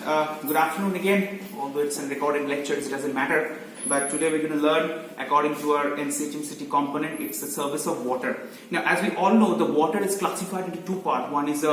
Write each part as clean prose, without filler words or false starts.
Good afternoon again. Although it's a recorded lecture, it doesn't matter. But today we're going to learn, according to our NCHMCT component, it's the service of water. Now, as we all know, the water is classified into two parts. One is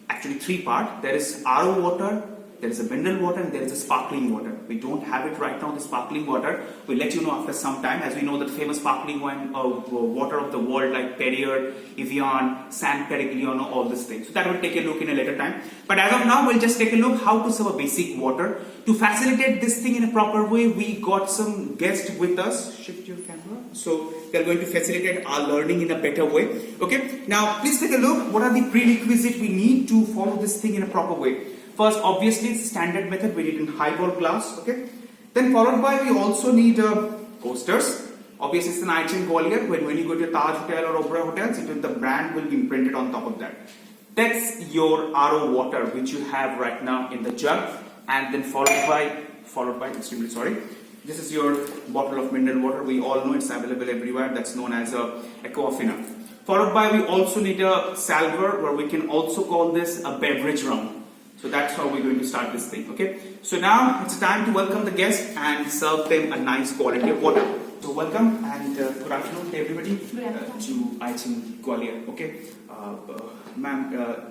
actually three parts. There is RO water, there is a mineral water, and there is a sparkling water. We don't have it right now, the sparkling water. We'll let you know after some time. As we know, the famous sparkling water of the world like Perrier, Evian, San Pellegrino, all these things. So that will take a look in a later time. But as of now, we'll just take a look how to serve a basic water. To facilitate this thing in a proper way, we got some guests with us. Shift your camera. So they're going to facilitate our learning in a better way. Okay. Now, please take a look. What are the prerequisites we need to follow this thing in a proper way? First, obviously, it's a standard method. We need in highball glass. Okay. Then followed by, we also need posters. Obviously, it's an IHM Gwalior. When you go to a Taj Hotel or Oberoi Hotels, the brand will be imprinted on top of that. That's your RO water, which you have right now in the jug. And then followed by, extremely sorry. This is your bottle of mineral water. We all know it's available everywhere. That's known as Aquafina. Followed by, we also need a salver, where we can also call this a beverage rum. So that's how we're going to start this thing, okay? So now it's time to welcome the guests and serve them a nice quality of water. So welcome and good afternoon to everybody to IHM Gwalior, okay? Ma'am,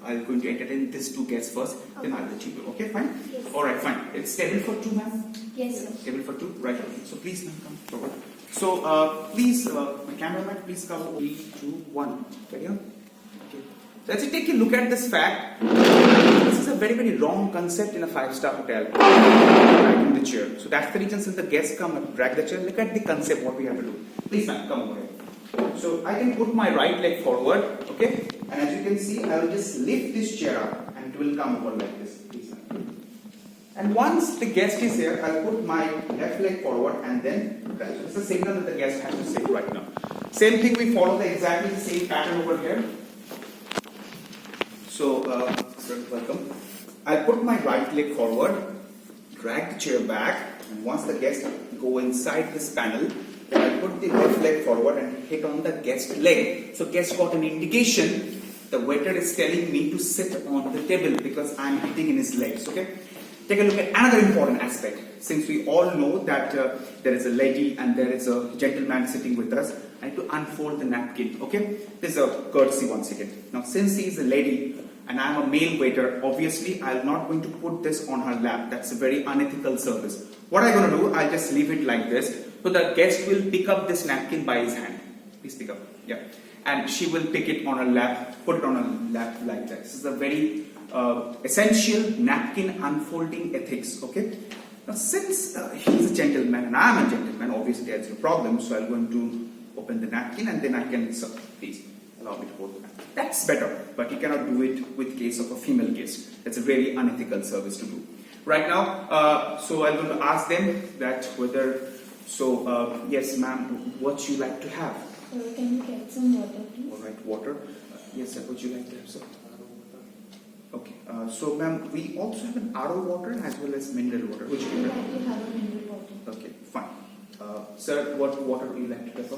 I'm going to entertain these two guests first, then I'll let you go, okay? Fine? Yes. Alright, fine. It's table for two, ma'am? Yes, sir. Table for two? Right, okay. So please, ma'am, come forward. So please, my cameraman, please cover 3, 2, 1. Ready? Okay. Let's take a look at this fact. This is a very, very wrong concept in a 5-star hotel. Dragging the chair. So that's the reason, since the guests come and drag the chair, look at the concept, what we have to do. Please, ma'am, come over here. So I can put my right leg forward, okay? And as you can see, I will just lift this chair up and it will come over like this. Please, ma'am. And once the guest is here, I'll put my left leg forward and then drag. So it's the signal that the guest has to say right now. Same thing, we follow exactly the same pattern over here. So, welcome. I'll put my right leg forward, drag the chair back, and once the guests go inside this panel, then I'll put the left leg forward and hit on the guest leg. So, guest got an indication. The waiter is telling me to sit on the table because I'm hitting in his legs. Okay. Take a look at another important aspect. Since we all know that there is a lady and there is a gentleman sitting with us, I need to unfold the napkin. Okay. This is a courtesy once again. Now, since he is a lady and I am a male waiter, obviously I'm not going to put this on her lap. That's a very unethical service. What I'm going to do, I'll just leave it like this. So the guest will pick up this napkin by his hand. Please pick up. Yeah. And she will pick it on her lap, put it on her lap like that. This is a very essential napkin unfolding ethics. Okay. Now, since he's a gentleman and I'm a gentleman, obviously there's no problem. So I'm going to open the napkin and then I can serve. Please allow me to hold the napkin. That's better, but you cannot do it with case of a female guest. That's a very unethical service to do. Right now, so I'm going to ask them that whether, yes ma'am, what you like to have? Can you get some water, please? Alright, water. Yes sir, would you like to have some? Okay, so ma'am, we also have an RO water as well as mineral water. Which you I would like to have a mineral water. Okay, fine. Sir, what water would you like to prefer?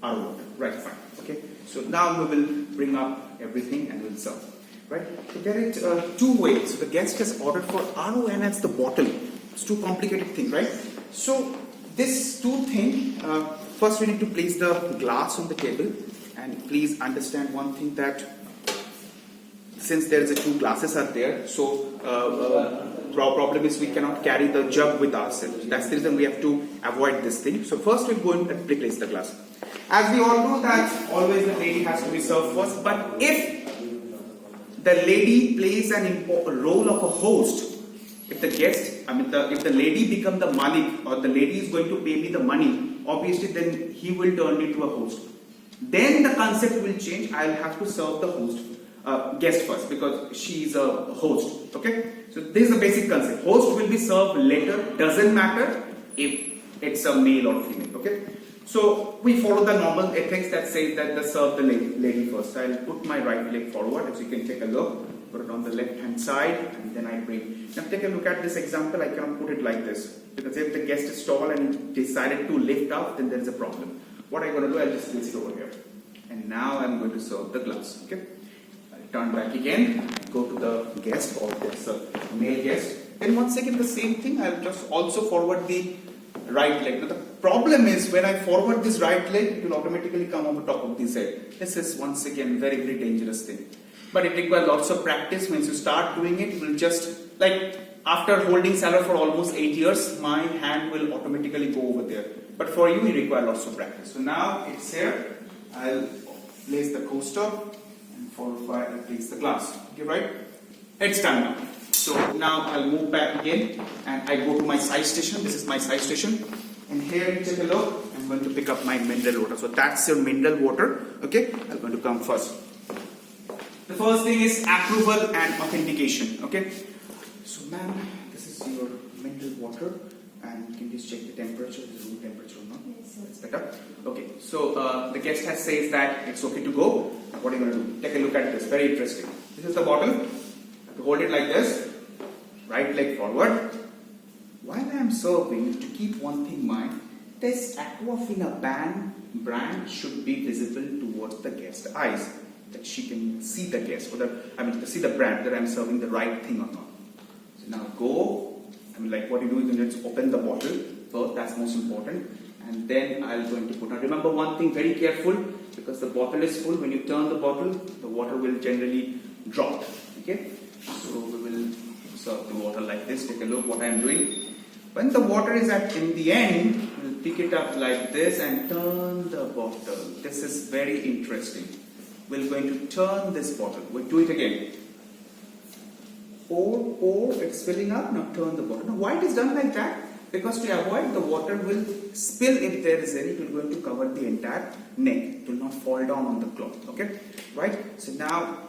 RO water. Right, fine. Okay. So now we will bring up everything and we'll serve. Right? So get it two ways. So the guest has ordered for RO and that's the bottle. It's too complicated thing, right? So this two thing, first we need to place the glass on the table, and please understand one thing, that since there is a two glasses are there, so problem is we cannot carry the jug with ourselves. That's the reason we have to avoid this thing. So first we'll go and replace the glass. As we all know that always the lady has to be served first, but if the lady plays an role of a host, if the guest, if the lady become the malik, or the lady is going to pay me the money, obviously then he will turn into a host. Then the concept will change. I'll have to serve the host. Guest first because she is a host. Okay, so this is the basic concept. Host will be served later, doesn't matter if it's a male or female. Okay, so we follow the normal ethics that says that they serve the lady first. I'll put my right leg forward, as you can take a look, put it on the left hand side, and then I bring. Now take a look at this example. I cannot put it like this because if the guest is tall and decided to lift up, then there is a problem. What I'm going to do, I'll just place it over here, and now I'm going to serve the glass. Okay. Turn back again, go to the guest or there's a male guest. Then once again the same thing, I'll just also forward the right leg. Now the problem is when I forward this right leg, it will automatically come over top of this head. This is once again very, very dangerous thing. But it requires lots of practice. Once you start doing it, it will just, like after holding salad for almost 8 years, my hand will automatically go over there. But for you, it requires lots of practice. So now it's here. I'll place the coaster and followed by I'll place the glass. Okay, right? It's done now. So now I'll move back again and I go to my side station. This is my side station. And here you take a look. I'm going to pick up my mineral water. So that's your mineral water. Okay, I'm going to come first. The first thing is approval and authentication. Okay. So ma'am, this is your mineral water. And you can just check the temperature, the room temperature or not. Yes, sir. That's better. Okay, so the guest has says that it's okay to go. Now what are you going to do? Take a look at this. Very interesting. This is the bottle. You have to hold it like this. Right leg forward. While I am serving, to keep one thing in mind, this Aquafina brand should be visible towards the guest's eyes, that she can see the guest, or to see the brand, that I am serving the right thing or not. So now go. Like what you do, you can just open the bottle first, that's most important, and then I'm going to put on. Remember one thing, very careful, because the bottle is full. When you turn the bottle, the water will generally drop. Okay, so we will serve the water like this. Take a look what I am doing. When the water is in the end, we'll pick it up like this and turn the bottle. This is very interesting. We're going to turn this bottle. We'll do it again. Pour, it's filling up. Now turn the bottle. Now why it is done like that? Because to avoid the water will spill, if there is any, it will going to cover the entire neck. It will not fall down on the cloth. Okay, right? So now,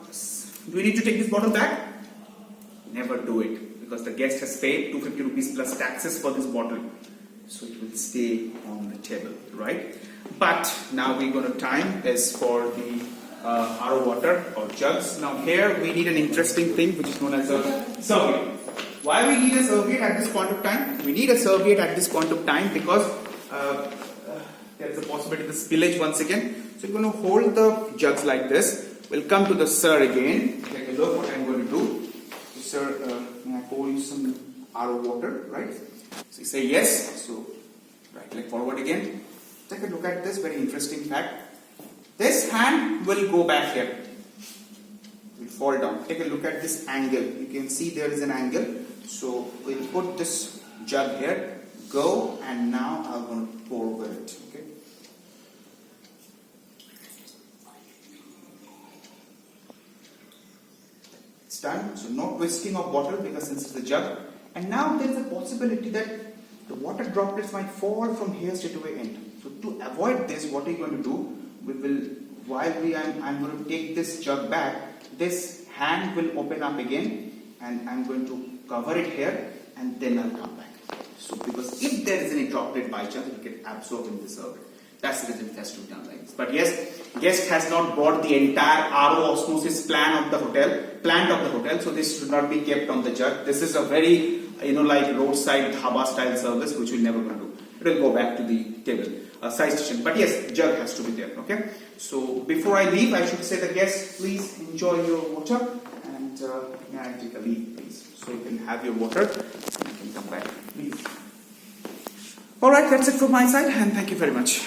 do we need to take this bottle back? Never do it, because the guest has paid 250 rupees plus taxes for this bottle, so it will stay on the table, right? But now we're going to time is for the RO water or jugs. Now here we need an interesting thing which is known as a serviette. Why we need a serviette at this point of time? We need a serviette at this point of time because there is a possibility of spillage once again. So you're going to hold the jugs like this. We'll come to the sir again. Take a look what I'm going to do. So, sir, may I pour you some RO water, right? So you say yes. So right leg forward again. Take a look at this very interesting fact. This hand will go back here. It will fall down. Take a look at this angle. You can see there is an angle. So we'll put this jug here. Go, and now I'm going to pour over it. Okay. It's done. So no twisting of bottle, because since it's a jug. And now there is a possibility that the water droplets might fall from here straight away end. So to avoid this, what are you going to do? We will, I'm going to take this jug back, this hand will open up again, and I'm going to cover it here, and then I'll come back. So because if there is any droplet by chance, it get absorbed in the serviette. That's the reason it has to be done like this. But yes, guest has not bought the entire RO osmosis plant of the hotel, so this should not be kept on the jug. This is a very, like roadside dhaba style service, which we're never going to do. It will go back to the table. Side station, but yes, jug has to be there. Okay, so before I leave, I should say the guests, please enjoy your water, and may I take a leave, please, so you can have your water and you can come back, please. All right, that's it from my side, and thank you very much.